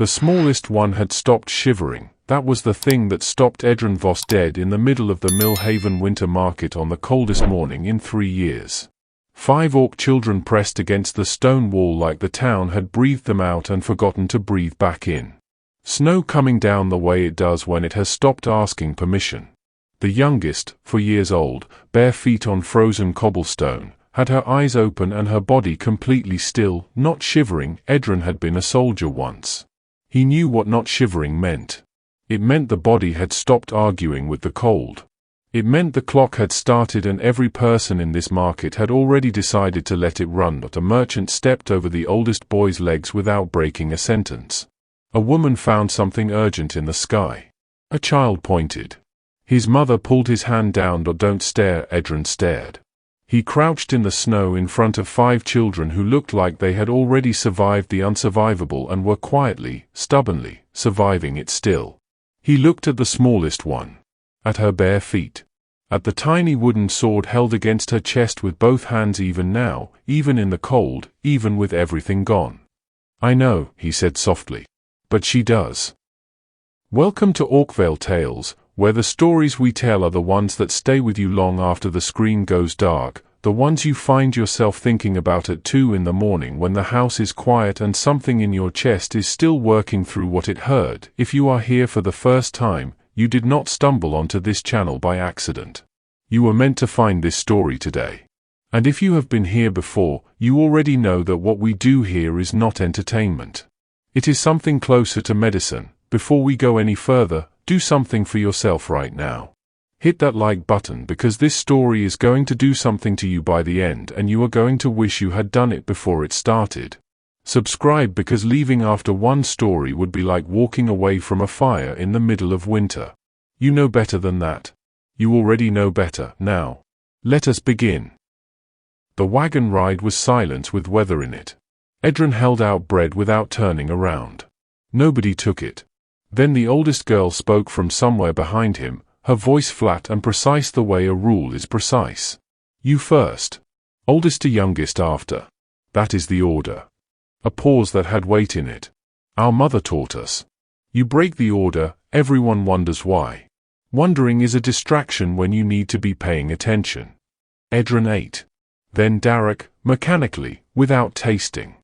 The smallest one had stopped shivering. That was the thing that stopped Edron Voss dead in the middle of the Millhaven winter market on the coldest morning in 3 years. 5 orc children pressed against the stone wall like the town had breathed them out and forgotten to breathe back in. Snow coming down the way it does when it has stopped asking permission. The youngest, 4 years old, bare feet on frozen cobblestone, had her eyes open and her body completely still, not shivering. Edron had been a soldier once. He knew what not shivering meant. It meant the body had stopped arguing with the cold. It meant the clock had started and every person in this market had already decided to let it run. Not a merchant stepped over the oldest boy's legs without breaking a sentence. A woman found something urgent in the sky. A child pointed. His mother pulled his hand down. Don't stare. Edron stared. He crouched in the snow in front of 5 children who looked like they had already survived the unsurvivable and were quietly, stubbornly, surviving it still. He looked at the smallest one. At her bare feet. At the tiny wooden sword held against her chest with both hands. Even now, even in the cold, even with everything gone. I know, he said softly. But she does. Welcome to Orville Tales, where the stories we tell are the ones that stay with you long after the screen goes dark, the ones you find yourself thinking about at 2 in the morning when the house is quiet and something in your chest is still working through what it heard. If you are here for the first time, you did not stumble onto this channel by accident. You were meant to find this story today. And if you have been here before, you already know that what we do here is not entertainment. It is something closer to medicine. Before we go any further, do something for yourself right now. Hit that like button because this story is going to do something to you by the end and you are going to wish you had done it before it started. Subscribe because leaving after one story would be like walking away from a fire in the middle of winter. You know better than that. You already know better. Now, let us begin. The wagon ride was silent with weather in it. Edron held out bread without turning around. Nobody took it. Then the oldest girl spoke from somewhere behind him, her voice flat and precise the way a rule is precise. You first. Oldest to youngest after. That is the order. A pause that had weight in it. Our mother taught us. You break the order, everyone wonders why. Wondering is a distraction when you need to be paying attention. Edron ate. Then Darok, mechanically, without tasting.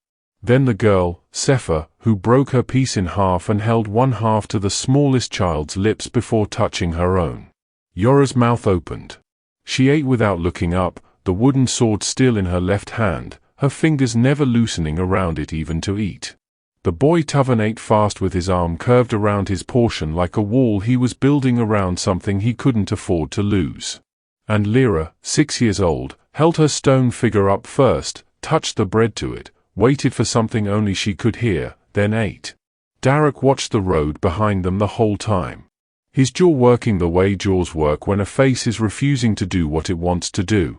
Then the girl, Sefa, who broke her piece in half and held one half to the smallest child's lips before touching her own. Yara's mouth opened. She ate without looking up, the wooden sword still in her left hand, her fingers never loosening around it even to eat. The boy Toven ate fast with his arm curved around his portion like a wall he was building around something he couldn't afford to lose. And Lira, 6 years old, held her stone figure up first, touched the bread to it, waited for something only she could hear, then ate. Darok watched the road behind them the whole time. His jaw working the way jaws work when a face is refusing to do what it wants to do.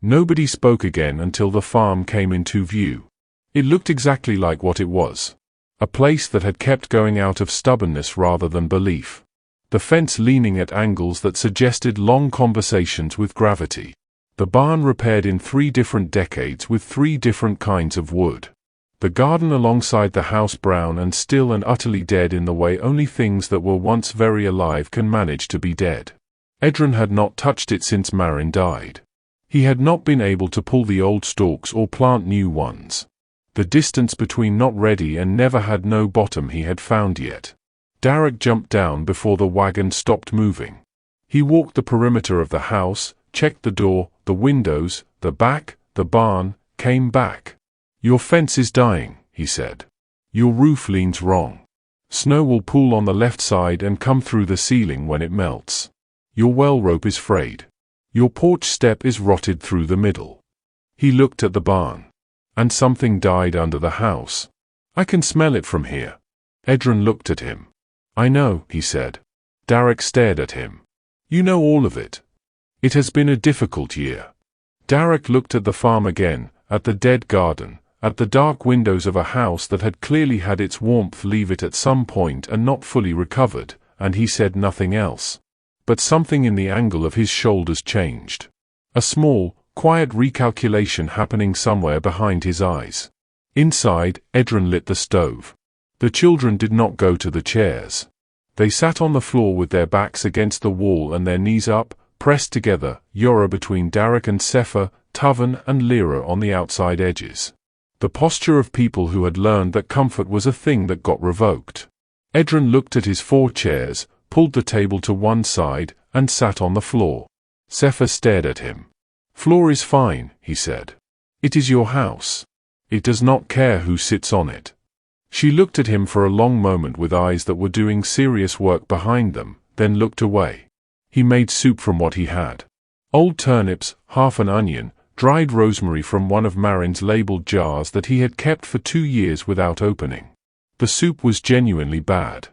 Nobody spoke again until the farm came into view. It looked exactly like what it was. A place that had kept going out of stubbornness rather than belief. The fence leaning at angles that suggested long conversations with gravity. The barn repaired in 3 different decades with 3 different kinds of wood. The garden alongside the house brown and still and utterly dead in the way only things that were once very alive can manage to be dead. Edron had not touched it since Marin died. He had not been able to pull the old stalks or plant new ones. The distance between not ready and never had no bottom he had found yet. Darok jumped down before the wagon stopped moving. He walked the perimeter of the house, checked the door, the windows, the back, the barn, came back. Your fence is dying, he said. Your roof leans wrong. Snow will pool on the left side and come through the ceiling when it melts. Your well rope is frayed. Your porch step is rotted through the middle. He looked at the barn. And something died under the house. I can smell it from here. Edron looked at him. I know, he said. Darok stared at him. You know all of it. It has been a difficult year. Darok looked at the farm again, at the dead garden, at the dark windows of a house that had clearly had its warmth leave it at some point and not fully recovered, and he said nothing else. But something in the angle of his shoulders changed. A small, quiet recalculation happening somewhere behind his eyes. Inside, Edron lit the stove. The children did not go to the chairs. They sat on the floor with their backs against the wall and their knees up, pressed together, Yara between Darok and Sefa, Toven and Lira on the outside edges. The posture of people who had learned that comfort was a thing that got revoked. Edren looked at his 4 chairs, pulled the table to one side, and sat on the floor. Sefa stared at him. "Floor is fine," he said. "It is your house. It does not care who sits on it." She looked at him for a long moment with eyes that were doing serious work behind them, then looked away. He made soup from what he had. Old turnips, half an onion, dried rosemary from one of Marin's labeled jars that he had kept for 2 years without opening. The soup was genuinely bad.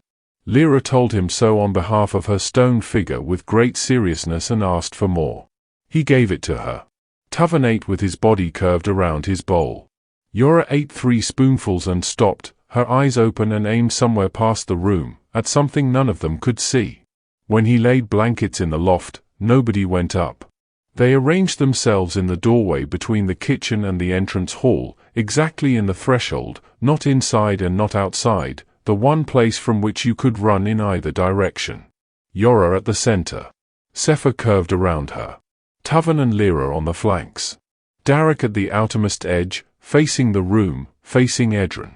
Lira told him so on behalf of her stone figure with great seriousness and asked for more. He gave it to her. Toven ate with his body curved around his bowl. Yara ate 3 spoonfuls and stopped, her eyes open and aimed somewhere past the room, at something none of them could see. When he laid blankets in the loft, nobody went up. They arranged themselves in the doorway between the kitchen and the entrance hall, exactly in the threshold, not inside and not outside, the one place from which you could run in either direction. Yara at the center. Sefa curved around her. Toven and Lira on the flanks. Darok at the outermost edge, facing the room, facing Edren.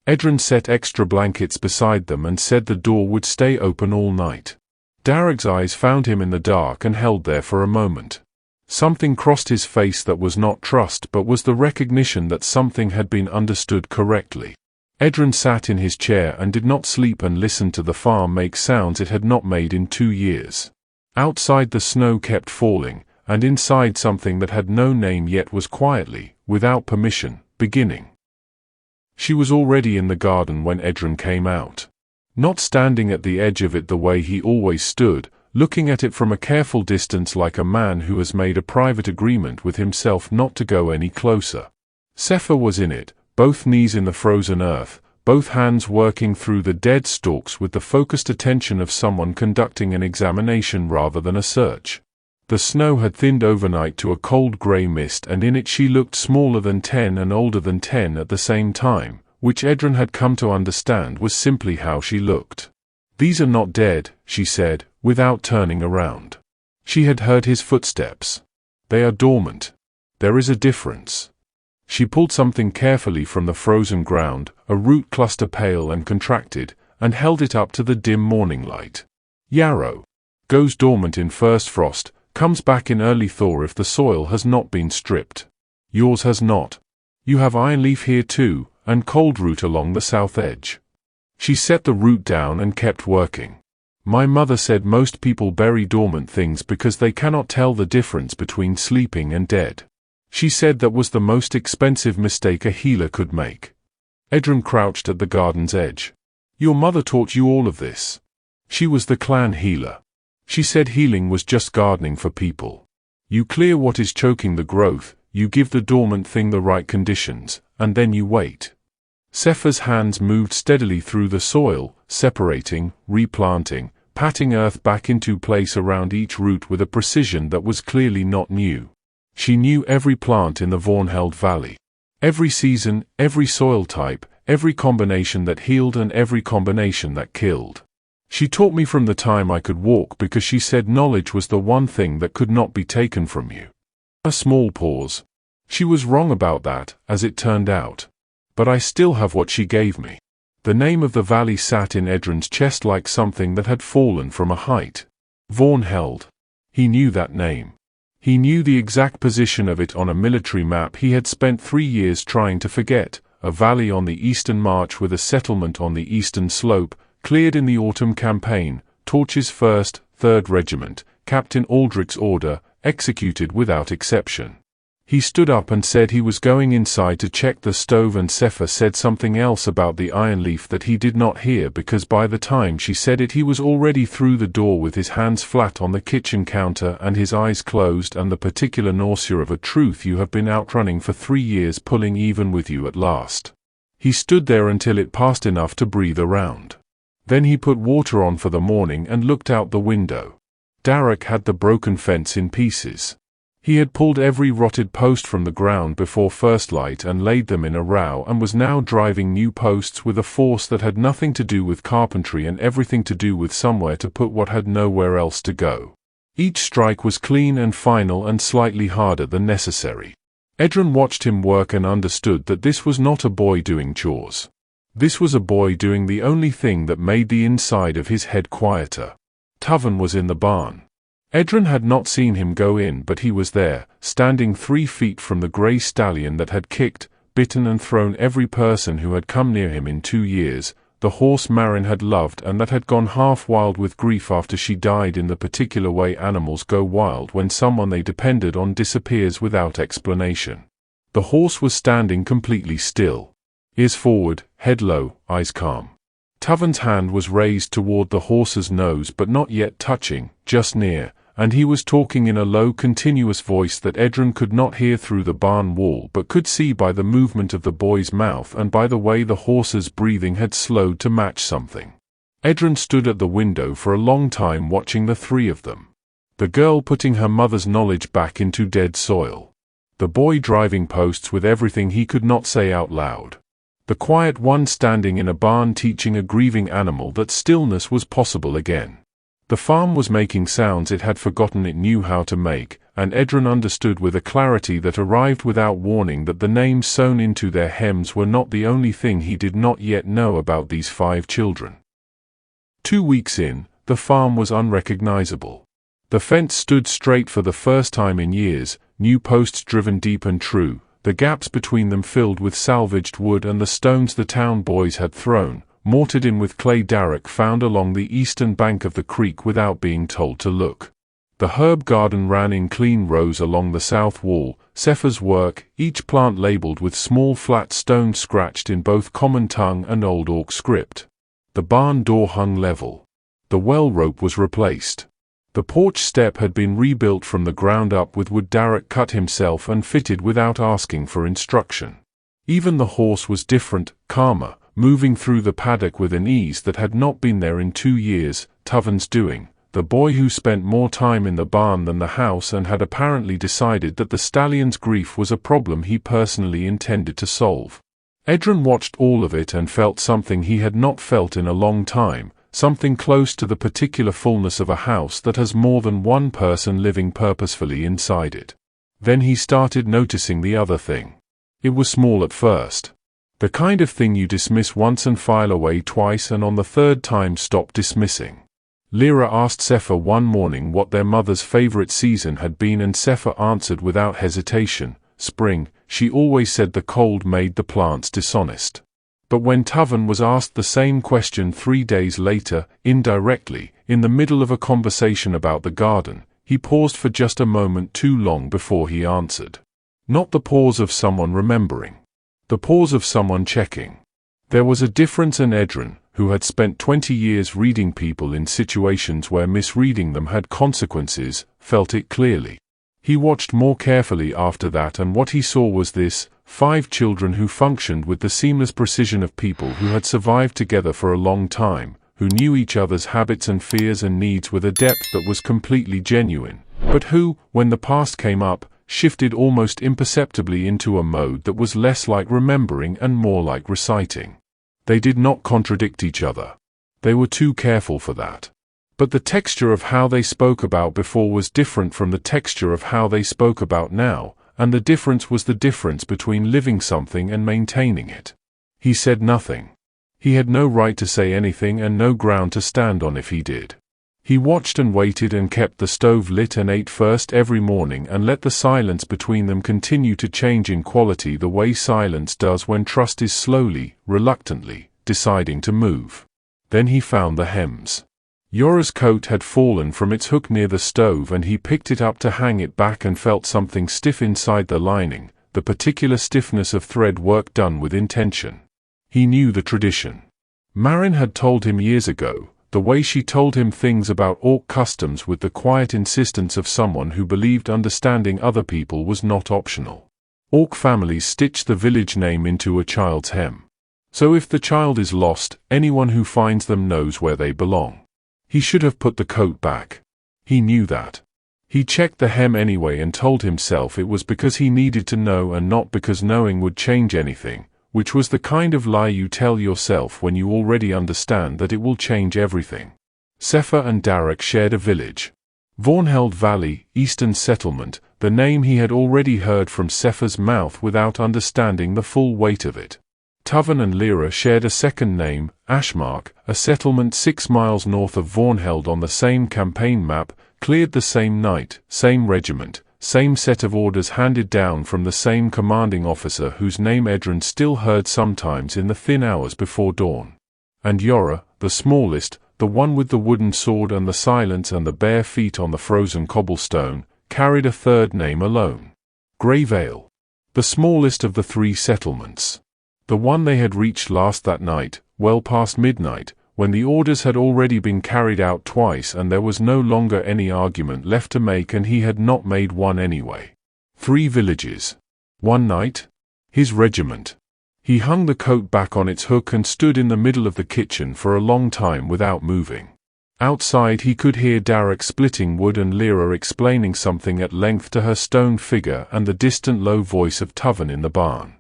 Edren set extra blankets beside them and said the door would stay open all night. Darok's eyes found him in the dark and held there for a moment. Something crossed his face that was not trust but was the recognition that something had been understood correctly. Edren sat in his chair and did not sleep and listened to the farm make sounds it had not made in 2 years. Outside the snow kept falling, and inside something that had no name yet was quietly, without permission, beginning. She was already in the garden when Edren came out. Not standing at the edge of it the way he always stood, looking at it from a careful distance like a man who has made a private agreement with himself not to go any closer. Sefa was in it, both knees in the frozen earth, both hands working through the dead stalks with the focused attention of someone conducting an examination rather than a search. The snow had thinned overnight to a cold grey mist and in it she looked smaller than 10 and older than 10 at the same time, which Edren had come to understand was simply how she looked. "These are not dead," she said, without turning around. She had heard his footsteps. "They are dormant. There is a difference." She pulled something carefully from the frozen ground, a root cluster pale and contracted, and held it up to the dim morning light. "Yarrow goes dormant in first frost, comes back in early thaw if the soil has not been stripped. Yours has not. You have ironleaf here too, and cold root along the south edge." She set the root down and kept working. "My mother said most people bury dormant things because they cannot tell the difference between sleeping and dead. She said that was the most expensive mistake a healer could make." Edren crouched at the garden's edge. "Your mother taught you all of this?" She was the clan healer. She said healing was just gardening for people. You clear what is choking the growth, you give the dormant thing the right conditions, and then you wait. Sefa's hands moved steadily through the soil, separating, replanting, patting earth back into place around each root with a precision that was clearly not new. She knew every plant in the Vornheld Valley. Every season, every soil type, every combination that healed and every combination that killed. She taught me from the time I could walk because she said knowledge was the one thing that could not be taken from you. A small pause. She was wrong about that, as it turned out. But I still have what she gave me. The name of the valley sat in Edren's chest like something that had fallen from a height. Vornheld. He knew that name. He knew the exact position of it on a military map he had spent 3 years trying to forget, a valley on the eastern march with a settlement on the eastern slope, cleared in the autumn campaign, Torch's 1st, 3rd Regiment, Captain Aldrich's order, executed without exception. He stood up and said he was going inside to check the stove and Sefa said something else about the iron leaf that he did not hear because by the time she said it he was already through the door with his hands flat on the kitchen counter and his eyes closed and the particular nausea of a truth you have been outrunning for 3 years pulling even with you at last. He stood there until it passed enough to breathe around. Then he put water on for the morning and looked out the window. Darok had the broken fence in pieces. He had pulled every rotted post from the ground before first light and laid them in a row, and was now driving new posts with a force that had nothing to do with carpentry and everything to do with somewhere to put what had nowhere else to go. Each strike was clean and final and slightly harder than necessary. Edren watched him work and understood that this was not a boy doing chores. This was a boy doing the only thing that made the inside of his head quieter. Toven was in the barn. Edren had not seen him go in, but he was there, standing 3 feet from the grey stallion that had kicked, bitten and thrown every person who had come near him in 2 years, the horse Marin had loved and that had gone half wild with grief after she died in the particular way animals go wild when someone they depended on disappears without explanation. The horse was standing completely still. Ears forward, head low, eyes calm. Toven's hand was raised toward the horse's nose but not yet touching, just near, and he was talking in a low continuous voice that Edren could not hear through the barn wall but could see by the movement of the boy's mouth and by the way the horse's breathing had slowed to match something. Edren stood at the window for a long time watching the 3 of them. The girl putting her mother's knowledge back into dead soil. The boy driving posts with everything he could not say out loud. The quiet one standing in a barn teaching a grieving animal that stillness was possible again. The farm was making sounds it had forgotten it knew how to make, and Edren understood with a clarity that arrived without warning that the names sewn into their hems were not the only thing he did not yet know about these 5 children. 2 weeks in, the farm was unrecognizable. The fence stood straight for the first time in years, new posts driven deep and true, the gaps between them filled with salvaged wood and the stones the town boys had thrown, mortared in with clay Darok found along the eastern bank of the creek without being told to look. The herb garden ran in clean rows along the south wall, Sefa's work, each plant labeled with small flat stones scratched in both common tongue and Old Orc script. The barn door hung level. The well rope was replaced. The porch step had been rebuilt from the ground up with wood Darok cut himself and fitted without asking for instruction. Even the horse was different, calmer, moving through the paddock with an ease that had not been there in 2 years, Toven's doing, the boy who spent more time in the barn than the house and had apparently decided that the stallion's grief was a problem he personally intended to solve. Edren watched all of it and felt something he had not felt in a long time, something close to the particular fullness of a house that has more than one person living purposefully inside it. Then he started noticing the other thing. It was small at first. The kind of thing you dismiss once and file away twice and on the 3rd time stop dismissing. Lira asked Sefa one morning what their mother's favorite season had been and Sefa answered without hesitation, spring. She always said the cold made the plants dishonest. But when Toven was asked the same question 3 days later, indirectly, in the middle of a conversation about the garden, he paused for just a moment too long before he answered. Not the pause of someone remembering. The pause of someone checking. There was a difference, and Edren, who had spent 20 years reading people in situations where misreading them had consequences, felt it clearly. He watched more carefully after that, and what he saw was this: 5 children who functioned with the seamless precision of people who had survived together for a long time, who knew each other's habits and fears and needs with a depth that was completely genuine, but who, when the past came up, shifted almost imperceptibly into a mode that was less like remembering and more like reciting. They did not contradict each other. They were too careful for that. But the texture of how they spoke about before was different from the texture of how they spoke about now, and the difference was the difference between living something and maintaining it. He said nothing. He had no right to say anything and no ground to stand on if he did. He watched and waited and kept the stove lit and ate first every morning and let the silence between them continue to change in quality the way silence does when trust is slowly, reluctantly, deciding to move. Then he found the hems. Yara's coat had fallen from its hook near the stove and he picked it up to hang it back and felt something stiff inside the lining, the particular stiffness of thread work done with intention. He knew the tradition. Marin had told him years ago, the way she told him things about Orc customs with the quiet insistence of someone who believed understanding other people was not optional. Orc families stitch the village name into a child's hem. So if the child is lost, anyone who finds them knows where they belong. He should have put the coat back. He knew that. He checked the hem anyway and told himself it was because he needed to know and not because knowing would change anything, which was the kind of lie you tell yourself when you already understand that it will change everything. Sefa and Darok shared a village. Vornheld Valley, Eastern Settlement, the name he had already heard from Sefa's mouth without understanding the full weight of it. Toven and Lira shared a second name, Ashmark, a settlement 6 miles north of Vornheld on the same campaign map, cleared the same night, same regiment, same set of orders handed down from the same commanding officer whose name Edron still heard sometimes in the thin hours before dawn. And Yara, the smallest, the one with the wooden sword and the silence and the bare feet on the frozen cobblestone, carried a third name alone. Greyvale. The smallest of the 3 settlements. The one they had reached last that night, well past midnight, when the orders had already been carried out twice and there was no longer any argument left to make and he had not made one anyway. 3 villages. 1 night. His regiment. He hung the coat back on its hook and stood in the middle of the kitchen for a long time without moving. Outside he could hear Darok splitting wood and Lira explaining something at length to her stone figure and the distant low voice of Toven in the barn.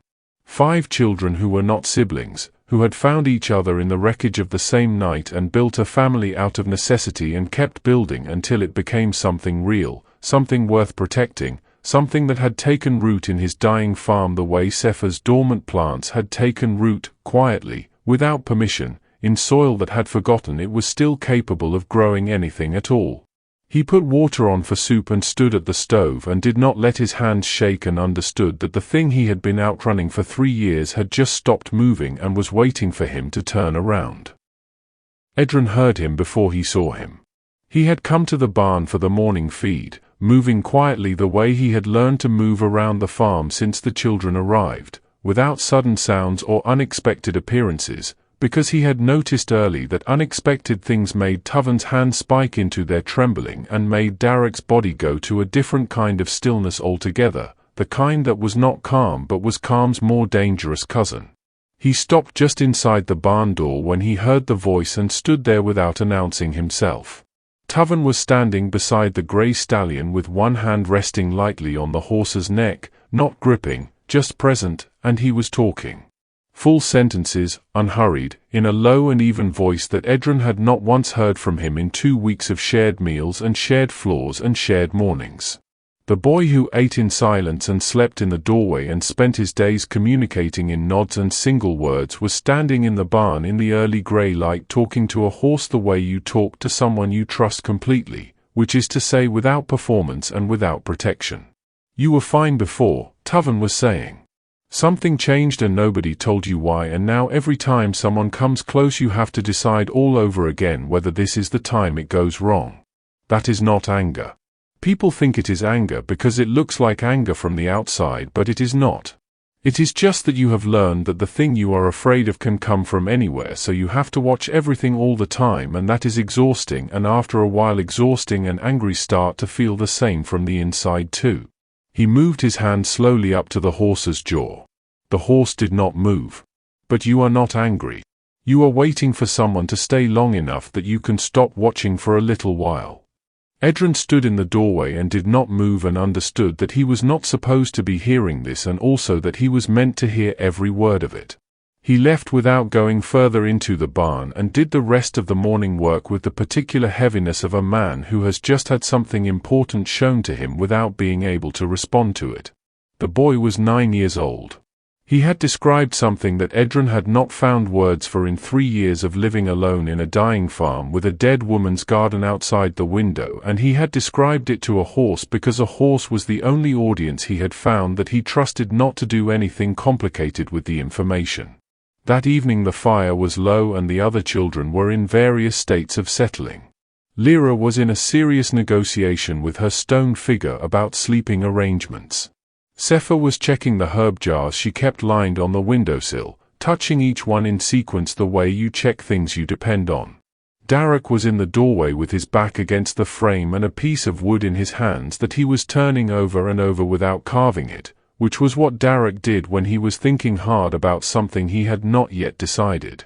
5 children who were not siblings, who had found each other in the wreckage of the same night and built a family out of necessity and kept building until it became something real, something worth protecting, something that had taken root in his dying farm the way Sefa's dormant plants had taken root, quietly, without permission, in soil that had forgotten it was still capable of growing anything at all. He put water on for soup and stood at the stove and did not let his hands shake and understood that the thing he had been outrunning for 3 years had just stopped moving and was waiting for him to turn around. Edron heard him before he saw him. He had come to the barn for the morning feed, moving quietly the way he had learned to move around the farm since the children arrived, without sudden sounds or unexpected appearances, because he had noticed early that unexpected things made Toven's hands spike into their trembling and made Darok's body go to a different kind of stillness altogether, the kind that was not calm but was calm's more dangerous cousin. He stopped just inside the barn door when he heard the voice and stood there without announcing himself. Toven was standing beside the grey stallion with one hand resting lightly on the horse's neck, not gripping, just present, and he was talking. Full sentences, unhurried, in a low and even voice that Edron had not once heard from him in 2 weeks of shared meals and shared floors and shared mornings. The boy who ate in silence and slept in the doorway and spent his days communicating in nods and single words was standing in the barn in the early grey light talking to a horse the way you talk to someone you trust completely, which is to say without performance and without protection. "You were fine before," Toven was saying. "Something changed and nobody told you why, and now every time someone comes close you have to decide all over again whether this is the time it goes wrong. That is not anger. People think it is anger because it looks like anger from the outside, but it is not. It is just that you have learned that the thing you are afraid of can come from anywhere, so you have to watch everything all the time, and that is exhausting, and after a while exhausting and angry start to feel the same from the inside too." He moved his hand slowly up to the horse's jaw. The horse did not move. "But you are not angry. You are waiting for someone to stay long enough that you can stop watching for a little while." Edron stood in the doorway and did not move and understood that he was not supposed to be hearing this and also that he was meant to hear every word of it. He left without going further into the barn and did the rest of the morning work with the particular heaviness of a man who has just had something important shown to him without being able to respond to it. The boy was 9 years old. He had described something that Edron had not found words for in 3 years of living alone in a dying farm with a dead woman's garden outside the window, and he had described it to a horse because a horse was the only audience he had found that he trusted not to do anything complicated with the information. That evening the fire was low and the other children were in various states of settling. Lira was in a serious negotiation with her stone figure about sleeping arrangements. Sefa was checking the herb jars she kept lined on the windowsill, touching each one in sequence the way you check things you depend on. Darok was in the doorway with his back against the frame and a piece of wood in his hands that he was turning over and over without carving it, which was what Darok did when he was thinking hard about something he had not yet decided.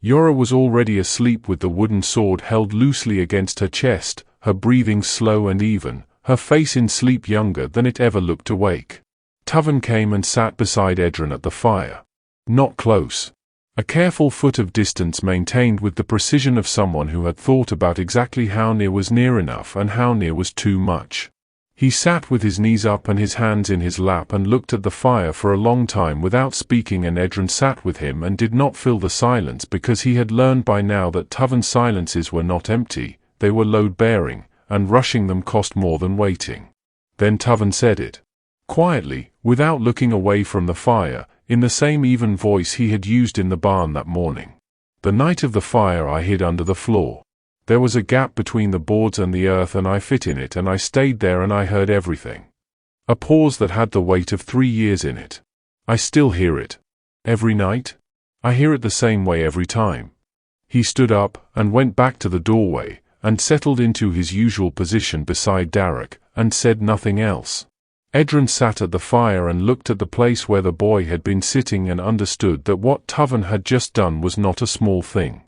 Yara was already asleep with the wooden sword held loosely against her chest, her breathing slow and even, her face in sleep younger than it ever looked awake. Toven came and sat beside Edren at the fire. Not close. A careful foot of distance maintained with the precision of someone who had thought about exactly how near was near enough and how near was too much. He sat with his knees up and his hands in his lap and looked at the fire for a long time without speaking, and Edren sat with him and did not fill the silence because he had learned by now that Toven's silences were not empty, they were load-bearing, and rushing them cost more than waiting. Then Toven said it. Quietly, without looking away from the fire, in the same even voice he had used in the barn that morning. The night of the fire I hid under the floor. There was a gap between the boards and the earth and I fit in it and I stayed there and I heard everything. A pause that had the weight of 3 years in it. I still hear it. Every night? I hear it the same way every time. He stood up and went back to the doorway and settled into his usual position beside Darok and said nothing else. Edren sat at the fire and looked at the place where the boy had been sitting and understood that what Toven had just done was not a small thing.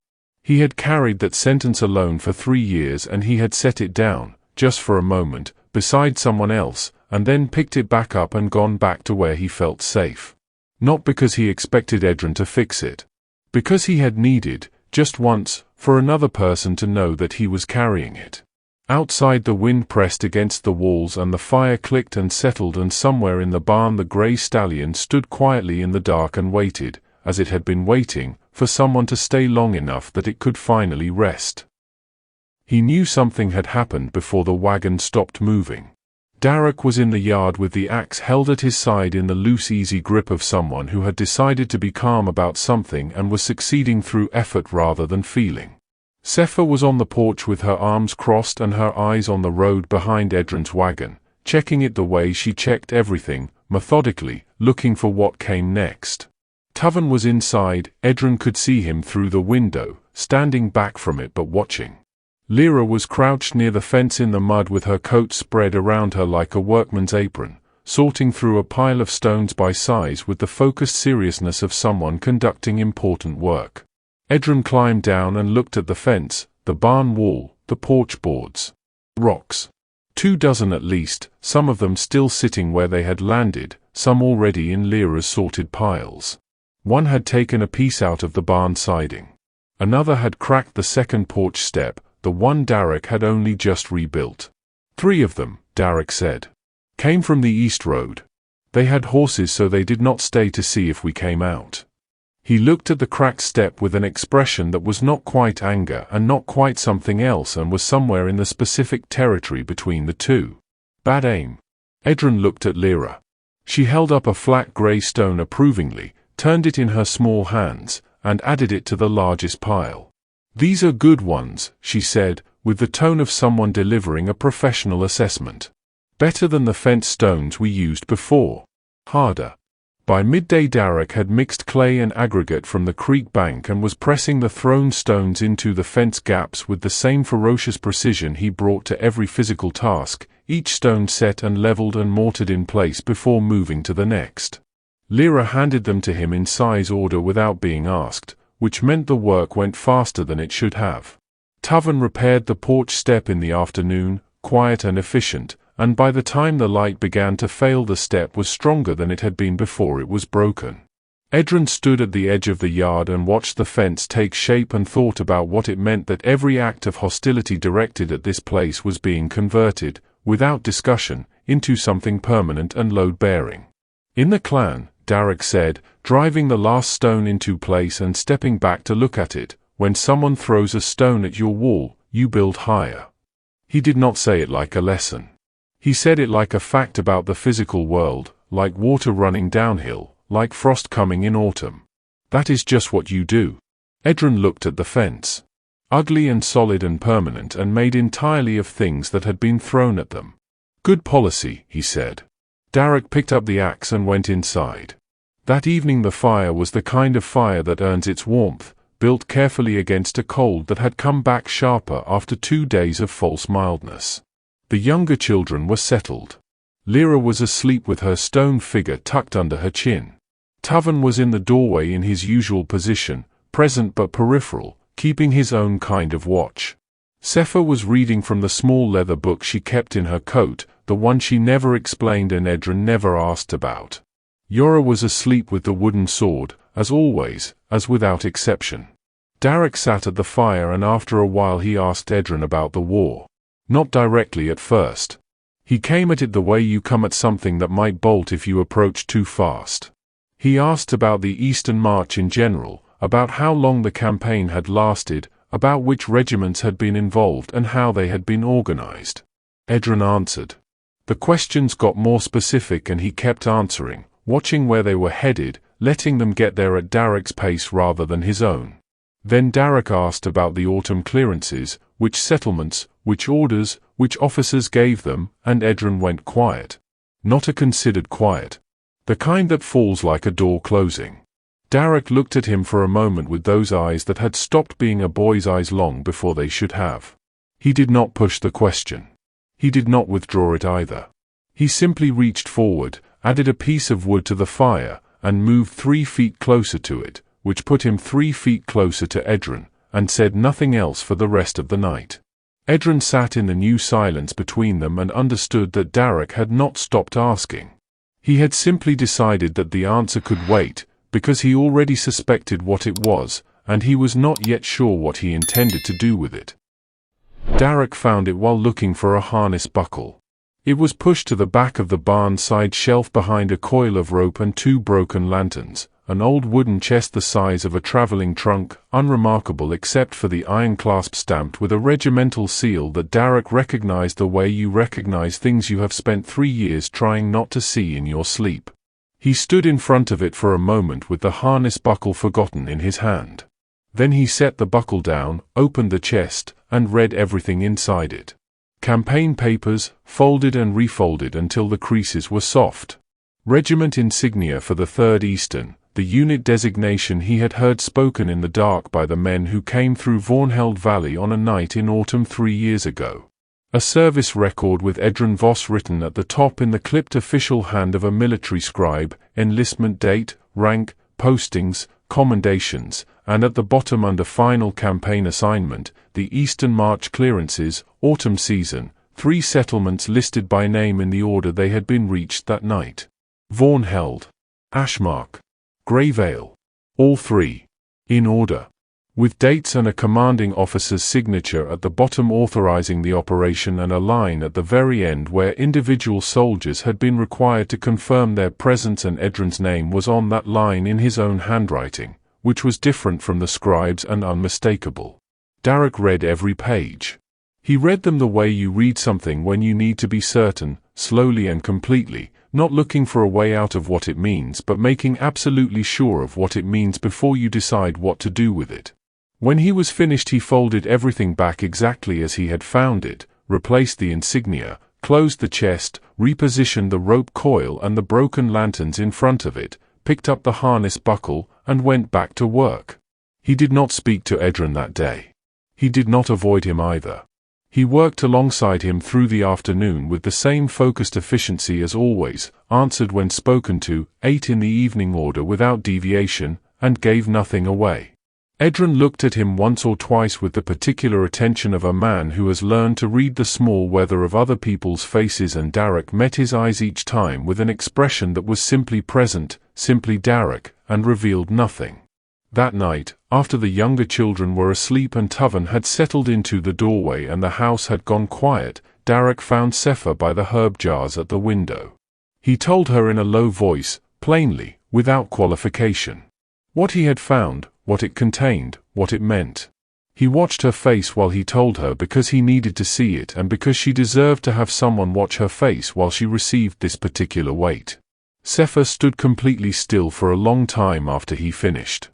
He had carried that sentence alone for 3 years and he had set it down, just for a moment, beside someone else, and then picked it back up and gone back to where he felt safe. Not because he expected Edren to fix it. Because he had needed, just once, for another person to know that he was carrying it. Outside the wind pressed against the walls and the fire clicked and settled, and somewhere in the barn the grey stallion stood quietly in the dark and waited, as it had been waiting, for someone to stay long enough that it could finally rest. He knew something had happened before the wagon stopped moving. Darok was in the yard with the axe held at his side in the loose easy grip of someone who had decided to be calm about something and was succeeding through effort rather than feeling. Sefa was on the porch with her arms crossed and her eyes on the road behind Edren's wagon, checking it the way she checked everything, methodically, looking for what came next. Toven was inside. Edren could see him through the window, standing back from it but watching. Lira was crouched near the fence in the mud with her coat spread around her like a workman's apron, sorting through a pile of stones by size with the focused seriousness of someone conducting important work. Edren climbed down and looked at the fence, the barn wall, the porch boards. Rocks. 24 at least, some of them still sitting where they had landed, some already in Lira's sorted piles. One had taken a piece out of the barn siding. Another had cracked the second porch step, the one Darok had only just rebuilt. 3 of them, Darok said, came from the east road. They had horses so they did not stay to see if we came out. He looked at the cracked step with an expression that was not quite anger and not quite something else and was somewhere in the specific territory between the two. Bad aim. Edren looked at Lira. She held up a flat grey stone approvingly, turned it in her small hands, and added it to the largest pile. "These are good ones," she said, with the tone of someone delivering a professional assessment. "Better than the fence stones we used before. Harder." By midday Darok had mixed clay and aggregate from the creek bank and was pressing the thrown stones into the fence gaps with the same ferocious precision he brought to every physical task, each stone set and leveled and mortared in place before moving to the next. Lira handed them to him in size order without being asked, which meant the work went faster than it should have. Toven repaired the porch step in the afternoon, quiet and efficient, and by the time the light began to fail the step was stronger than it had been before it was broken. Edren stood at the edge of the yard and watched the fence take shape and thought about what it meant that every act of hostility directed at this place was being converted, without discussion, into something permanent and load-bearing. In the clan, Darok said, driving the last stone into place and stepping back to look at it, when someone throws a stone at your wall, you build higher. He did not say it like a lesson. He said it like a fact about the physical world, like water running downhill, like frost coming in autumn. That is just what you do. Edren looked at the fence. Ugly and solid and permanent and made entirely of things that had been thrown at them. Good policy, he said. Darok picked up the axe and went inside. That evening the fire was the kind of fire that earns its warmth, built carefully against a cold that had come back sharper after 2 days of false mildness. The younger children were settled. Lira was asleep with her stone figure tucked under her chin. Toven was in the doorway in his usual position, present but peripheral, keeping his own kind of watch. Sefa was reading from the small leather book she kept in her coat, the one she never explained and Edren never asked about. Yara was asleep with the wooden sword, as always, as without exception. Darok sat at the fire and after a while he asked Edren about the war. Not directly at first. He came at it the way you come at something that might bolt if you approach too fast. He asked about the Eastern March in general, about how long the campaign had lasted, about which regiments had been involved and how they had been organized. Edren answered. The questions got more specific and he kept answering, watching where they were headed, letting them get there at Darok's pace rather than his own. Then Darok asked about the autumn clearances, which settlements, which orders, which officers gave them, and Edren went quiet. Not a considered quiet. The kind that falls like a door closing. Darok looked at him for a moment with those eyes that had stopped being a boy's eyes long before they should have. He did not push the question. He did not withdraw it either. He simply reached forward, added a piece of wood to the fire, and moved 3 feet closer to it, which put him 3 feet closer to Edren, and said nothing else for the rest of the night. Edren sat in the new silence between them and understood that Darok had not stopped asking. He had simply decided that the answer could wait, because he already suspected what it was, and he was not yet sure what he intended to do with it. Darok found it while looking for a harness buckle. It was pushed to the back of the barn side shelf behind a coil of rope and 2 broken lanterns, an old wooden chest the size of a traveling trunk, unremarkable except for the iron clasp stamped with a regimental seal that Darok recognized the way you recognize things you have spent 3 years trying not to see in your sleep. He stood in front of it for a moment with the harness buckle forgotten in his hand. Then he set the buckle down, opened the chest, and read everything inside it. Campaign papers, folded and refolded until the creases were soft. Regiment insignia for the 3rd Eastern, the unit designation he had heard spoken in the dark by the men who came through Vornheld Valley on a night in autumn 3 years ago. A service record with Edren Voss written at the top in the clipped official hand of a military scribe, enlistment date, rank, postings, commendations, and at the bottom under final campaign assignment, the Eastern March clearances, autumn season, 3 settlements listed by name in the order they had been reached that night. Vornheld, Ashmark, Greyvale. All 3. In order. With dates and a commanding officer's signature at the bottom authorizing the operation and a line at the very end where individual soldiers had been required to confirm their presence and Edren's name was on that line in his own handwriting, which was different from the scribe's and unmistakable. Darok read every page. He read them the way you read something when you need to be certain, slowly and completely, not looking for a way out of what it means but making absolutely sure of what it means before you decide what to do with it. When he was finished he folded everything back exactly as he had found it, replaced the insignia, closed the chest, repositioned the rope coil and the broken lanterns in front of it, picked up the harness buckle, and went back to work. He did not speak to Edren that day. He did not avoid him either. He worked alongside him through the afternoon with the same focused efficiency as always, answered when spoken to, ate in the evening order without deviation, and gave nothing away. Edren looked at him once or twice with the particular attention of a man who has learned to read the small weather of other people's faces, and Darok met his eyes each time with an expression that was simply present, simply Darok, and revealed nothing. That night, after the younger children were asleep and Toven had settled into the doorway and the house had gone quiet, Darok found Sefa by the herb jars at the window. He told her in a low voice, plainly, without qualification. What he had found, what it contained, what it meant. He watched her face while he told her because he needed to see it and because she deserved to have someone watch her face while she received this particular weight. Sefa stood completely still for a long time after he finished.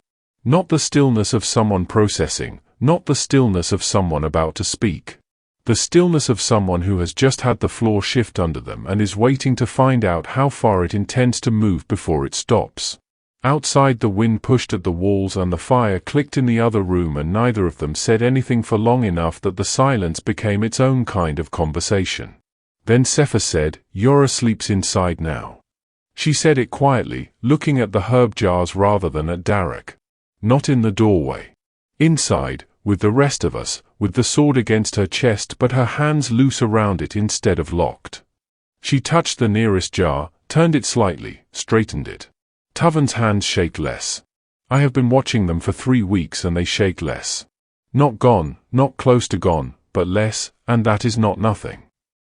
Not the stillness of someone processing, not the stillness of someone about to speak. The stillness of someone who has just had the floor shift under them and is waiting to find out how far it intends to move before it stops. Outside the wind pushed at the walls and the fire clicked in the other room and neither of them said anything for long enough that the silence became its own kind of conversation. Then Sefa said, "Yara sleeps inside now." She said it quietly, looking at the herb jars rather than at Darok. Not in the doorway. Inside, with the rest of us, with the sword against her chest but her hands loose around it instead of locked. She touched the nearest jar, turned it slightly, straightened it. Toven's hands shake less. I have been watching them for 3 weeks and they shake less. Not gone, not close to gone, but less, and that is not nothing.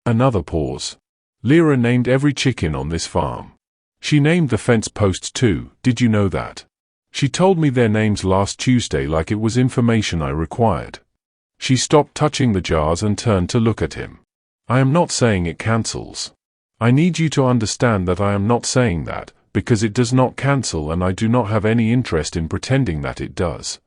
Another pause. Lira named every chicken on this farm. She named the fence posts too, did you know that? She told me their names last Tuesday like it was information I required. She stopped touching the jars and turned to look at him. I am not saying it cancels. I need you to understand that I am not saying that, because it does not cancel and I do not have any interest in pretending that it does.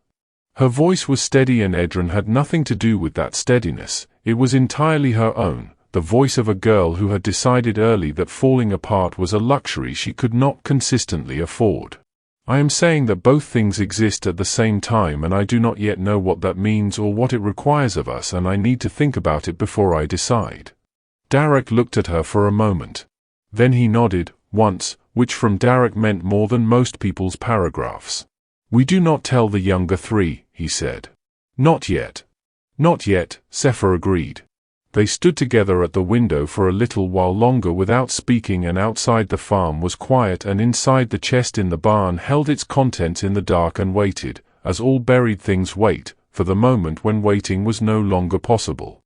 Her voice was steady and Edren had nothing to do with that steadiness, it was entirely her own, the voice of a girl who had decided early that falling apart was a luxury she could not consistently afford. I am saying that both things exist at the same time and I do not yet know what that means or what it requires of us and I need to think about it before I decide. Darok looked at her for a moment. Then he nodded, once, which from Darok meant more than most people's paragraphs. We do not tell the younger three, he said. Not yet. Not yet, Sefa agreed. They stood together at the window for a little while longer without speaking and outside the farm was quiet and inside the chest in the barn held its contents in the dark and waited, as all buried things wait, for the moment when waiting was no longer possible.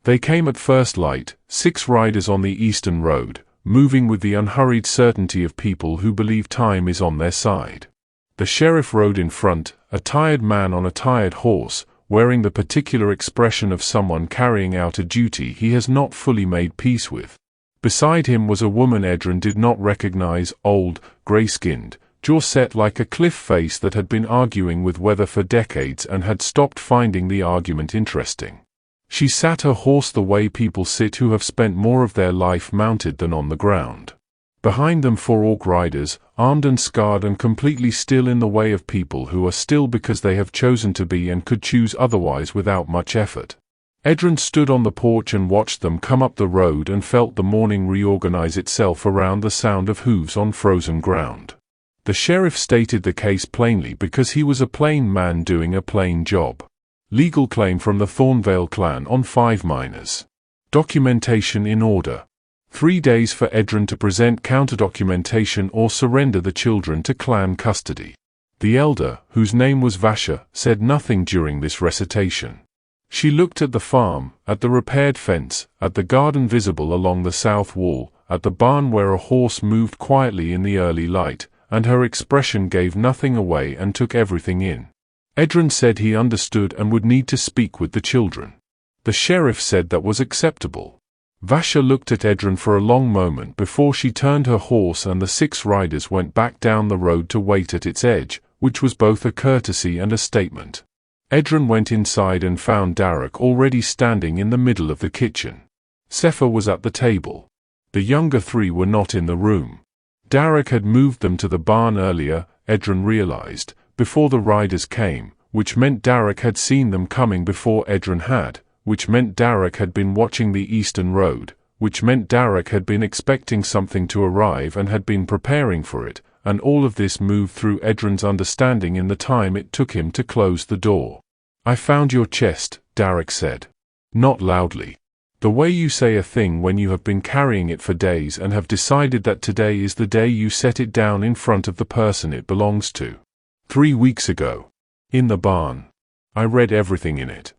They came at first light, 6 riders on the eastern road, moving with the unhurried certainty of people who believe time is on their side. The sheriff rode in front, a tired man on a tired horse, wearing the particular expression of someone carrying out a duty he has not fully made peace with. Beside him was a woman Edren did not recognize, old, grey-skinned, jaw set like a cliff face that had been arguing with weather for decades and had stopped finding the argument interesting. She sat her horse the way people sit who have spent more of their life mounted than on the ground. Behind them 4 orc riders, armed and scarred and completely still in the way of people who are still because they have chosen to be and could choose otherwise without much effort. Edren stood on the porch and watched them come up the road and felt the morning reorganize itself around the sound of hooves on frozen ground. The sheriff stated the case plainly because he was a plain man doing a plain job. Legal claim from the Thornvale clan on 5 miners. Documentation in order. 3 days for Edren to present counter-documentation or surrender the children to clan custody. The elder, whose name was Vasha, said nothing during this recitation. She looked at the farm, at the repaired fence, at the garden visible along the south wall, at the barn where a horse moved quietly in the early light, and her expression gave nothing away and took everything in. Edren said he understood and would need to speak with the children. The sheriff said that was acceptable. Vasha looked at Edren for a long moment before she turned her horse and the 6 riders went back down the road to wait at its edge, which was both a courtesy and a statement. Edren went inside and found Darok already standing in the middle of the kitchen. Sefa was at the table. The younger 3 were not in the room. Darok had moved them to the barn earlier, Edren realized, before the riders came, which meant Darok had seen them coming before Edren had, which meant Darok had been watching the eastern road, which meant Darok had been expecting something to arrive and had been preparing for it, and all of this moved through Edren's understanding in the time it took him to close the door. I found your chest, Darok said. Not loudly. The way you say a thing when you have been carrying it for days and have decided that today is the day you set it down in front of the person it belongs to. 3 weeks ago. In the barn. I read everything in it.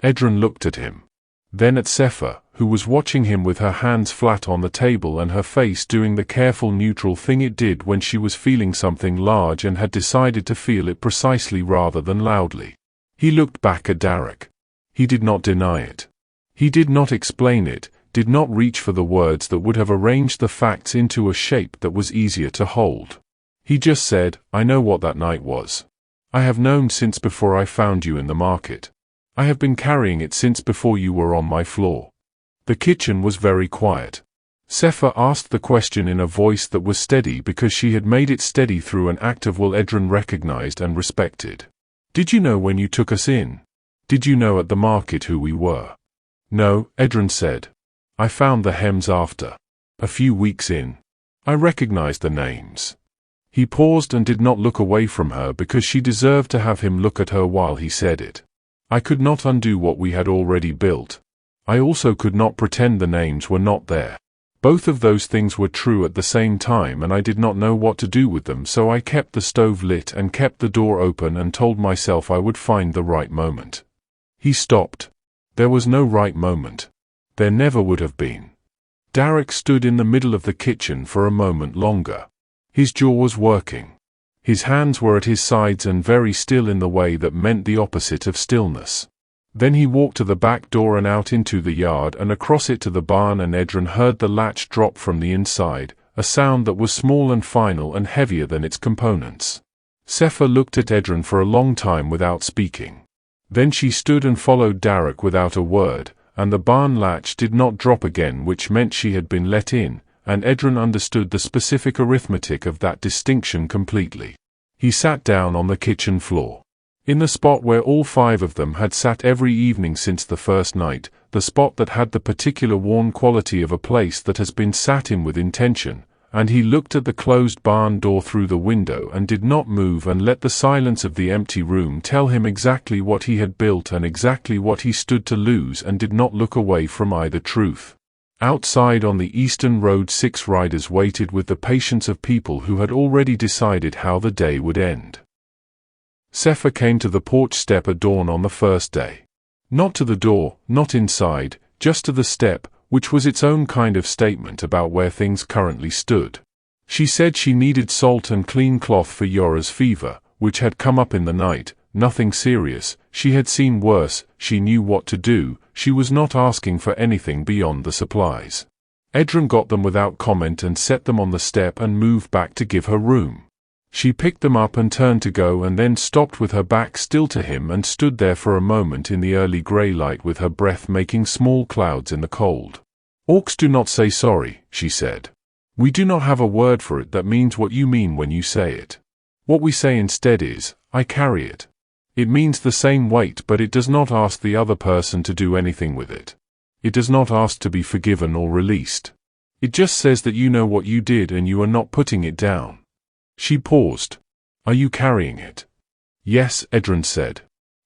Edren looked at him. Then at Sefa, who was watching him with her hands flat on the table and her face doing the careful neutral thing it did when she was feeling something large and had decided to feel it precisely rather than loudly. He looked back at Darok. He did not deny it. He did not explain it, did not reach for the words that would have arranged the facts into a shape that was easier to hold. He just said, I know what that night was. I have known since before I found you in the market. I have been carrying it since before you were on my floor. The kitchen was very quiet. Sefa asked the question in a voice that was steady because she had made it steady through an act of will Edren recognized and respected. Did you know when you took us in? Did you know at the market who we were? No, Edren said. I found the hems after. A few weeks in. I recognized the names. He paused and did not look away from her because she deserved to have him look at her while he said it. I could not undo what we had already built. I also could not pretend the names were not there. Both of those things were true at the same time, and I did not know what to do with them, so I kept the stove lit and kept the door open and told myself I would find the right moment. He stopped. There was no right moment. There never would have been. Darok stood in the middle of the kitchen for a moment longer. His jaw was working. His hands were at his sides and very still in the way that meant the opposite of stillness. Then he walked to the back door and out into the yard and across it to the barn, and Edron heard the latch drop from the inside, a sound that was small and final and heavier than its components. Sefa looked at Edron for a long time without speaking. Then she stood and followed Darok without a word, and the barn latch did not drop again, which meant she had been let in, and Edron understood the specific arithmetic of that distinction completely. He sat down on the kitchen floor. In the spot where all 5 of them had sat every evening since the first night, the spot that had the particular worn quality of a place that has been sat in with intention, and he looked at the closed barn door through the window and did not move and let the silence of the empty room tell him exactly what he had built and exactly what he stood to lose, and did not look away from either truth. Outside on the eastern road 6 riders waited with the patience of people who had already decided how the day would end. Sefa came to the porch step at dawn on the first day. Not to the door, not inside, just to the step, which was its own kind of statement about where things currently stood. She said she needed salt and clean cloth for Yara's fever, which had come up in the night. Nothing serious, she had seen worse, she knew what to do, she was not asking for anything beyond the supplies. Edron got them without comment and set them on the step and moved back to give her room. She picked them up and turned to go, and then stopped with her back still to him and stood there for a moment in the early grey light with her breath making small clouds in the cold. "Orcs do not say sorry," she said. "We do not have a word for it that means what you mean when you say it. What we say instead is, I carry it. It means the same weight, but it does not ask the other person to do anything with it. It does not ask to be forgiven or released. It just says that you know what you did and you are not putting it down." She paused. "Are you carrying it?" "Yes," Edron said.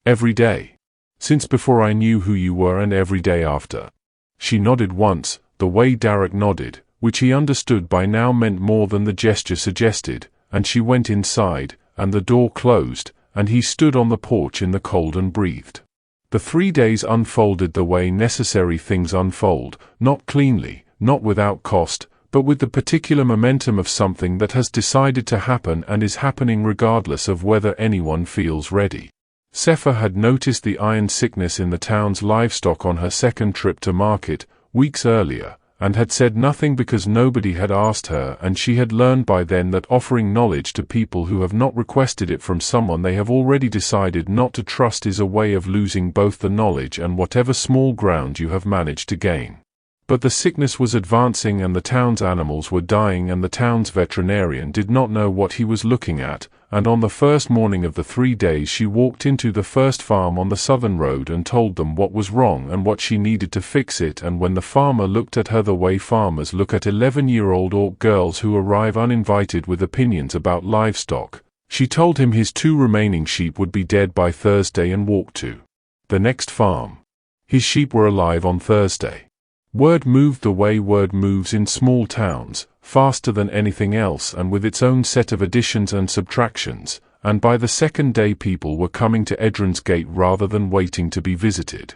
"Every day. Since before I knew who you were, and every day after." She nodded once, the way Darok nodded, which he understood by now meant more than the gesture suggested, and she went inside, and the door closed, and he stood on the porch in the cold and breathed. The 3 days unfolded the way necessary things unfold, not cleanly, not without cost, but with the particular momentum of something that has decided to happen and is happening regardless of whether anyone feels ready. Sefa had noticed the iron sickness in the town's livestock on her second trip to market, weeks earlier, and had said nothing because nobody had asked her, and she had learned by then that offering knowledge to people who have not requested it from someone they have already decided not to trust is a way of losing both the knowledge and whatever small ground you have managed to gain. But the sickness was advancing and the town's animals were dying, and the town's veterinarian did not know what he was looking at, and on the first morning of the 3 days she walked into the first farm on the southern road and told them what was wrong and what she needed to fix it, and when the farmer looked at her the way farmers look at 11-year-old orc girls who arrive uninvited with opinions about livestock, she told him his 2 remaining sheep would be dead by Thursday and walked to the next farm. His sheep were alive on Thursday. Word moved the way word moves in small towns, faster than anything else and with its own set of additions and subtractions, and by the second day people were coming to Edron's gate rather than waiting to be visited.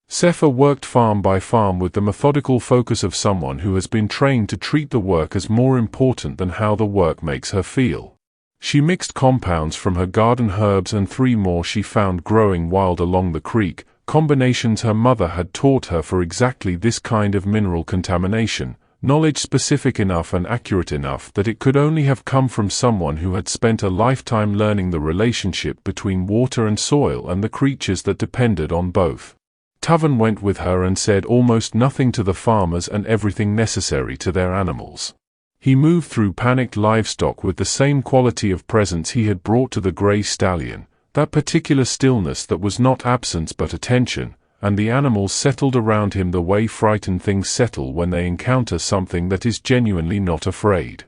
Sefa worked farm by farm with the methodical focus of someone who has been trained to treat the work as more important than how the work makes her feel. She mixed compounds from her garden herbs and 3 more she found growing wild along the creek, combinations her mother had taught her for exactly this kind of mineral contamination, knowledge specific enough and accurate enough that it could only have come from someone who had spent a lifetime learning the relationship between water and soil and the creatures that depended on both. Toven went with her and said almost nothing to the farmers and everything necessary to their animals. He moved through panicked livestock with the same quality of presence he had brought to the grey stallion, that particular stillness that was not absence but attention, and the animals settled around him the way frightened things settle when they encounter something that is genuinely not afraid.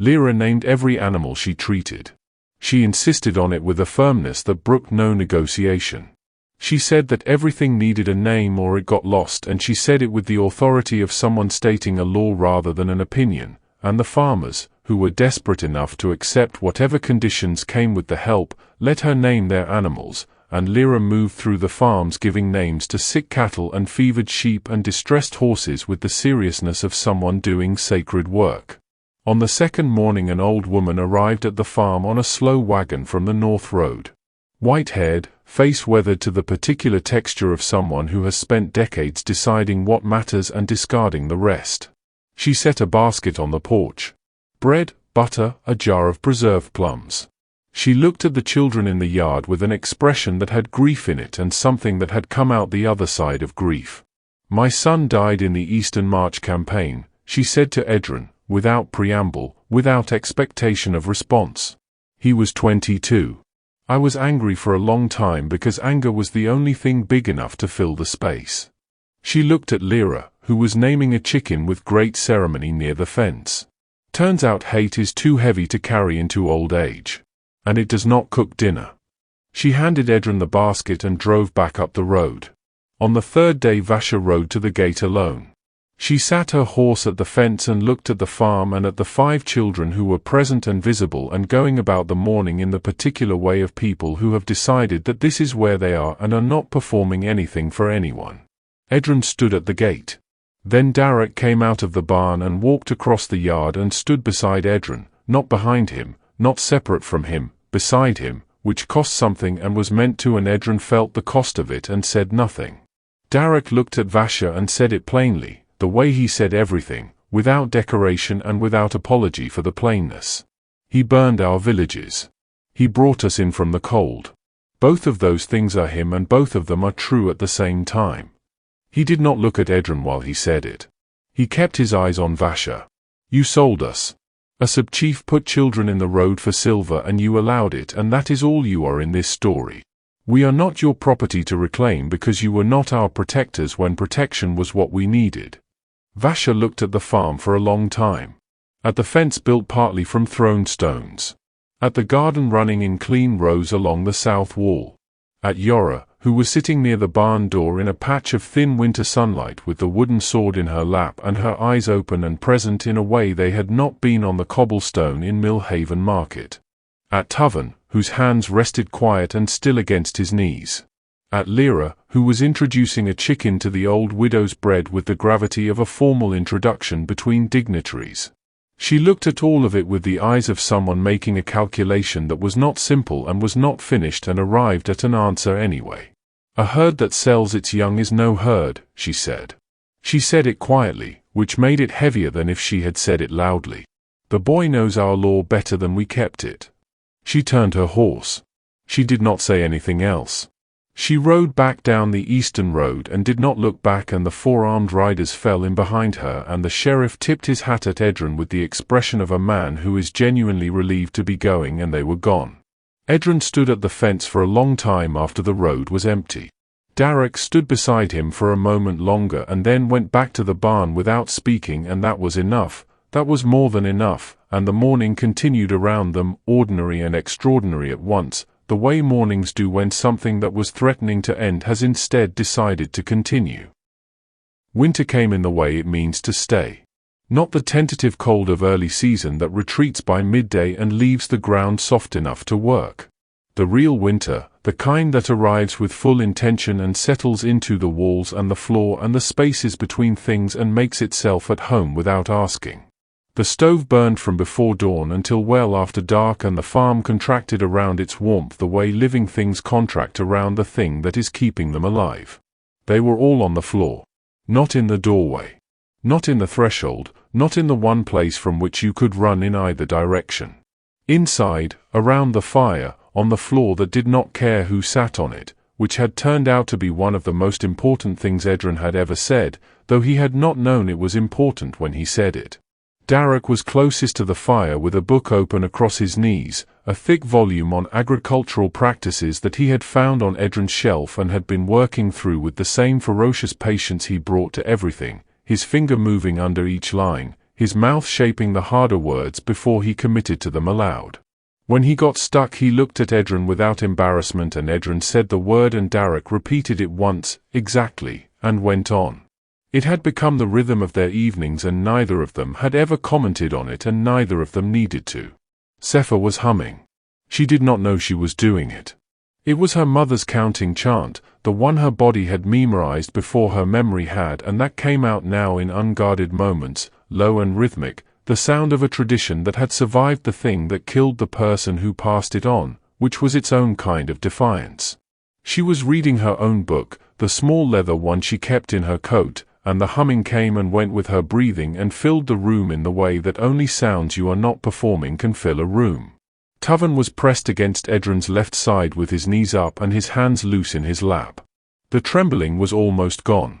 Lira named every animal she treated. She insisted on it with a firmness that brooked no negotiation. She said that everything needed a name or it got lost, and she said it with the authority of someone stating a law rather than an opinion, and the farmers, who were desperate enough to accept whatever conditions came with the help, let her name their animals, and Lira moved through the farms giving names to sick cattle and fevered sheep and distressed horses with the seriousness of someone doing sacred work. On the second morning an old woman arrived at the farm on a slow wagon from the north road. White-haired, face weathered to the particular texture of someone who has spent decades deciding what matters and discarding the rest. She set a basket on the porch. Bread, butter, a jar of preserved plums. She looked at the children in the yard with an expression that had grief in it and something that had come out the other side of grief. "My son died in the Eastern March campaign," she said to Edron, without preamble, without expectation of response. "He was 22. I was angry for a long time because anger was the only thing big enough to fill the space." She looked at Lira, who was naming a chicken with great ceremony near the fence. "Turns out hate is too heavy to carry into old age. And it does not cook dinner." She handed Edron the basket and drove back up the road. On the third day Vasha rode to the gate alone. She sat her horse at the fence and looked at the farm and at the 5 children who were present and visible and going about the morning in the particular way of people who have decided that this is where they are and are not performing anything for anyone. Edron stood at the gate. Then Darok came out of the barn and walked across the yard and stood beside Edron, not behind him, not separate from him, beside him, which cost something and was meant to, and Edron felt the cost of it and said nothing. Darok looked at Vasha and said it plainly, the way he said everything, without decoration and without apology for the plainness. "He burned our villages. He brought us in from the cold. Both of those things are him and both of them are true at the same time." He did not look at Edron while he said it. He kept his eyes on Vasha. "You sold us. A sub-chief put children in the road for silver and you allowed it, and that is all you are in this story. We are not your property to reclaim because you were not our protectors when protection was what we needed." Vasha looked at the farm for a long time. At the fence built partly from thrown stones. At the garden running in clean rows along the south wall. At Yara, who was sitting near the barn door in a patch of thin winter sunlight with the wooden sword in her lap and her eyes open and present in a way they had not been on the cobblestone in Millhaven Market. At Toven, whose hands rested quiet and still against his knees. At Lira, who was introducing a chicken to the old widow's bread with the gravity of a formal introduction between dignitaries. She looked at all of it with the eyes of someone making a calculation that was not simple and was not finished and arrived at an answer anyway. "A herd that sells its young is no herd," she said. She said it quietly, which made it heavier than if she had said it loudly. "The boy knows our law better than we kept it." She turned her horse. She did not say anything else. She rode back down the eastern road and did not look back, and the 4 armed riders fell in behind her, and the sheriff tipped his hat at Edron with the expression of a man who is genuinely relieved to be going, and they were gone. Edron stood at the fence for a long time after the road was empty. Darok stood beside him for a moment longer and then went back to the barn without speaking, and that was enough. That was more than enough, and the morning continued around them, ordinary and extraordinary at once, the way mornings do when something that was threatening to end has instead decided to continue. Winter came in the way it means to stay. Not the tentative cold of early season that retreats by midday and leaves the ground soft enough to work. The real winter, the kind that arrives with full intention and settles into the walls and the floor and the spaces between things and makes itself at home without asking. The stove burned from before dawn until well after dark, and the farm contracted around its warmth the way living things contract around the thing that is keeping them alive. They were all on the floor. Not in the doorway. Not in the threshold, not in the one place from which you could run in either direction. Inside, around the fire, on the floor that did not care who sat on it, which had turned out to be one of the most important things Edron had ever said, though he had not known it was important when he said it. Darok was closest to the fire with a book open across his knees, a thick volume on agricultural practices that he had found on Edron's shelf and had been working through with the same ferocious patience he brought to everything, his finger moving under each line, his mouth shaping the harder words before he committed to them aloud. When he got stuck, he looked at Edren without embarrassment, and Edren said the word and Darok repeated it once, exactly, and went on. It had become the rhythm of their evenings, and neither of them had ever commented on it, and neither of them needed to. Sefa was humming. She did not know she was doing it. It was her mother's counting chant, the one her body had memorized before her memory had, and that came out now in unguarded moments, low and rhythmic, the sound of a tradition that had survived the thing that killed the person who passed it on, which was its own kind of defiance. She was reading her own book, the small leather one she kept in her coat, and the humming came and went with her breathing and filled the room in the way that only sounds you are not performing can fill a room. Toven was pressed against Edren's left side with his knees up and his hands loose in his lap. The trembling was almost gone.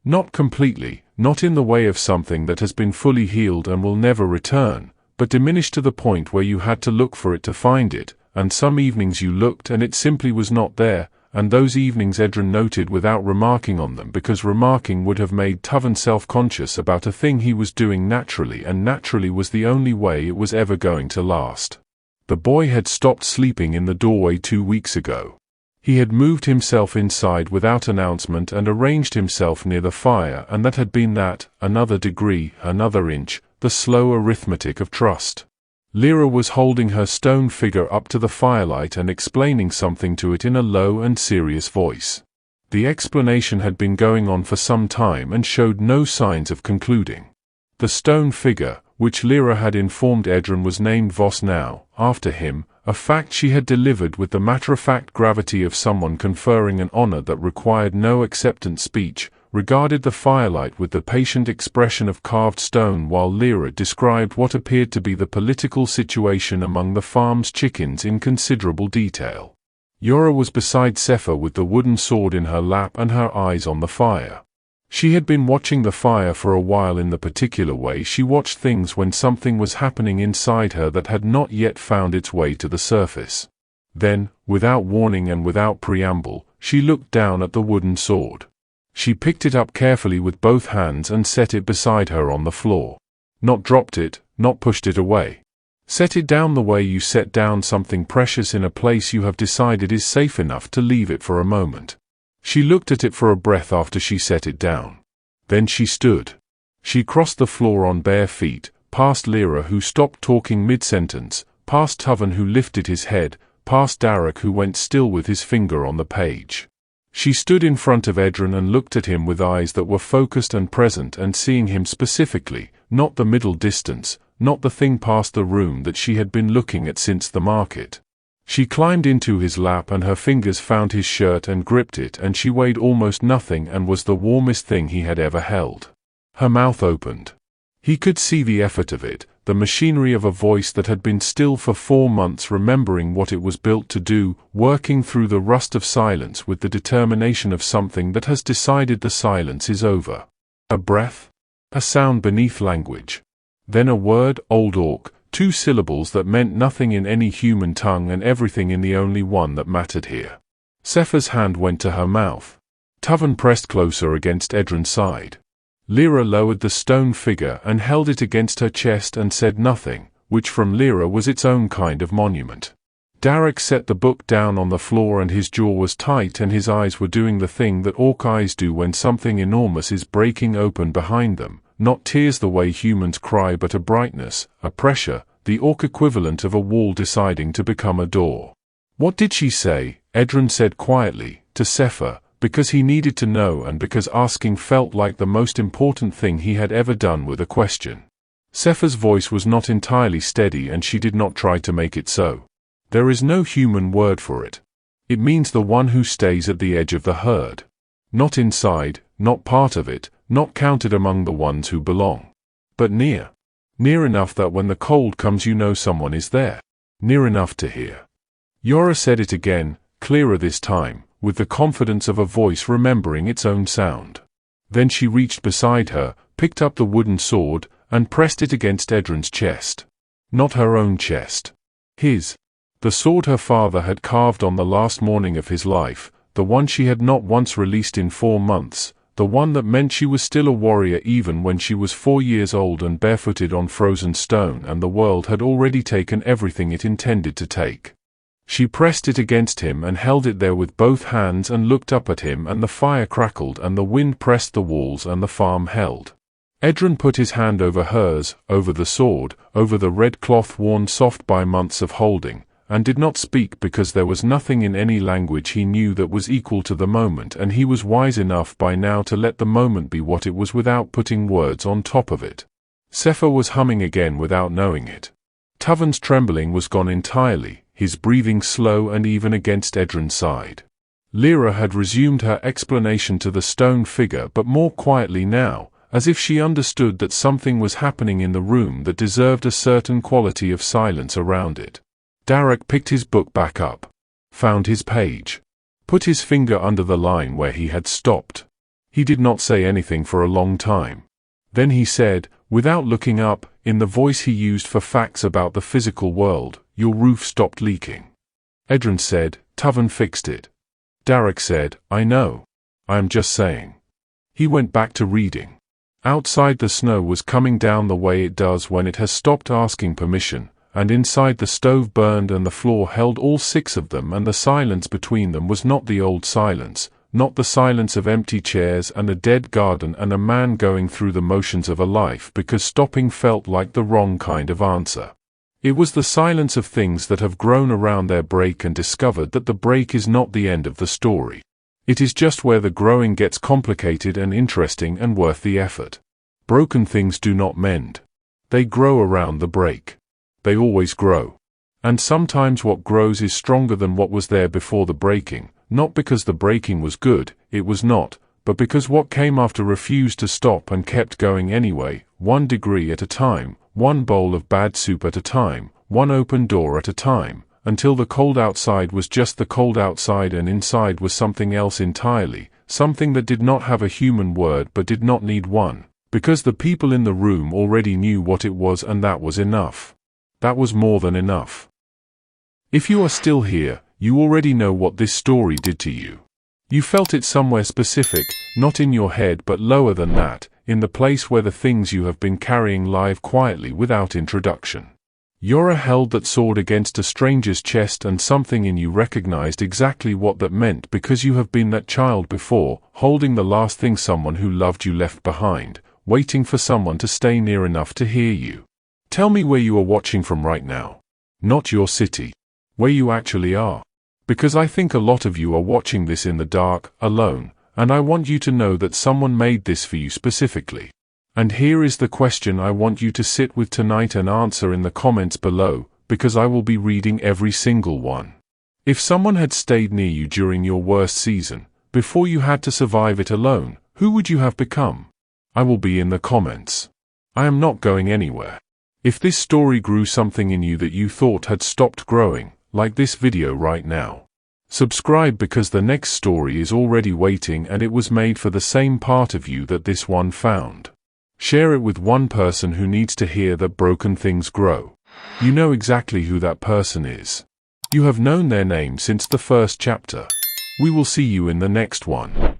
Not completely, not in the way of something that has been fully healed and will never return, but diminished to the point where you had to look for it to find it, and some evenings you looked and it simply was not there, and those evenings Edren noted without remarking on them, because remarking would have made Toven self-conscious about a thing he was doing naturally, and naturally was the only way it was ever going to last. The boy had stopped sleeping in the doorway 2 weeks ago. He had moved himself inside without announcement and arranged himself near the fire, and that had been that, another degree, another inch, the slow arithmetic of trust. Lira was holding her stone figure up to the firelight and explaining something to it in a low and serious voice. The explanation had been going on for some time and showed no signs of concluding. The stone figure, which Lira had informed Edren was named Voss now, after him, a fact she had delivered with the matter-of-fact gravity of someone conferring an honor that required no acceptance speech, regarded the firelight with the patient expression of carved stone while Lira described what appeared to be the political situation among the farm's chickens in considerable detail. Yara was beside Sefa with the wooden sword in her lap and her eyes on the fire. She had been watching the fire for a while in the particular way she watched things when something was happening inside her that had not yet found its way to the surface. Then, without warning and without preamble, she looked down at the wooden sword. She picked it up carefully with both hands and set it beside her on the floor. Not dropped it, not pushed it away. Set it down the way you set down something precious in a place you have decided is safe enough to leave it for a moment. She looked at it for a breath after she set it down. Then she stood. She crossed the floor on bare feet, past Lira who stopped talking mid-sentence, past Toven who lifted his head, past Darok who went still with his finger on the page. She stood in front of Edren and looked at him with eyes that were focused and present and seeing him specifically, not the middle distance, not the thing past the room that she had been looking at since the market. She climbed into his lap and her fingers found his shirt and gripped it, and she weighed almost nothing and was the warmest thing he had ever held. Her mouth opened. He could see the effort of it, the machinery of a voice that had been still for 4 months remembering what it was built to do, working through the rust of silence with the determination of something that has decided the silence is over. A breath? A sound beneath language. Then a word, old orc, 2 syllables that meant nothing in any human tongue and everything in the only one that mattered here. Sefa's hand went to her mouth. Toven pressed closer against Edren's side. Lira lowered the stone figure and held it against her chest and said nothing, which from Lira was its own kind of monument. Darok set the book down on the floor and his jaw was tight and his eyes were doing the thing that orc eyes do when something enormous is breaking open behind them, not tears the way humans cry but a brightness, a pressure, the orc equivalent of a wall deciding to become a door. What did she say? Edren said quietly, to Sefa, because he needed to know and because asking felt like the most important thing he had ever done with a question. Sefa's voice was not entirely steady and she did not try to make it so. There is no human word for it. It means the one who stays at the edge of the herd. Not inside, not part of it, not counted among the ones who belong. But near. Near enough that when the cold comes you know someone is there. Near enough to hear. Yara said it again, clearer this time, with the confidence of a voice remembering its own sound. Then she reached beside her, picked up the wooden sword, and pressed it against Edren's chest. Not her own chest. His. The sword her father had carved on the last morning of his life, the one she had not once released in 4 months, the one that meant she was still a warrior even when she was 4 years old and barefooted on frozen stone and the world had already taken everything it intended to take. She pressed it against him and held it there with both hands and looked up at him, and the fire crackled and the wind pressed the walls and the farm held. Edren put his hand over hers, over the sword, over the red cloth worn soft by months of holding, and did not speak because there was nothing in any language he knew that was equal to the moment, and he was wise enough by now to let the moment be what it was without putting words on top of it. Sefa was humming again without knowing it. Toven's trembling was gone entirely, his breathing slow and even against Edren's side. Lira had resumed her explanation to the stone figure, but more quietly now, as if she understood that something was happening in the room that deserved a certain quality of silence around it. Darok picked his book back up, found his page, put his finger under the line where he had stopped. He did not say anything for a long time. Then he said, without looking up, in the voice he used for facts about the physical world, "Your roof stopped leaking." Edren said, "Toven fixed it." Darok said, "I know. I am just saying." He went back to reading. Outside the snow was coming down the way it does when it has stopped asking permission, and inside the stove burned and the floor held all 6 of them, and the silence between them was not the old silence, not the silence of empty chairs and a dead garden and a man going through the motions of a life because stopping felt like the wrong kind of answer. It was the silence of things that have grown around their break and discovered that the break is not the end of the story. It is just where the growing gets complicated and interesting and worth the effort. Broken things do not mend. They grow around the break. They always grow. And sometimes what grows is stronger than what was there before the breaking, not because the breaking was good, it was not, but because what came after refused to stop and kept going anyway, 1 degree at a time, 1 bowl of bad soup at a time, 1 open door at a time, until the cold outside was just the cold outside and inside was something else entirely, something that did not have a human word but did not need one, because the people in the room already knew what it was, and that was enough. That was more than enough. If you are still here, you already know what this story did to you. You felt it somewhere specific, not in your head but lower than that, in the place where the things you have been carrying live quietly without introduction. Yara held that sword against a stranger's chest, and something in you recognized exactly what that meant because you have been that child before, holding the last thing someone who loved you left behind, waiting for someone to stay near enough to hear you. Tell me where you are watching from right now. Not your city. Where you actually are. Because I think a lot of you are watching this in the dark, alone, and I want you to know that someone made this for you specifically. And here is the question I want you to sit with tonight and answer in the comments below, because I will be reading every single one. If someone had stayed near you during your worst season, before you had to survive it alone, who would you have become? I will be in the comments. I am not going anywhere. If this story grew something in you that you thought had stopped growing, like this video right now, subscribe because the next story is already waiting and it was made for the same part of you that this one found. Share it with one person who needs to hear that broken things grow. You know exactly who that person is. You have known their name since the first chapter. We will see you in the next one.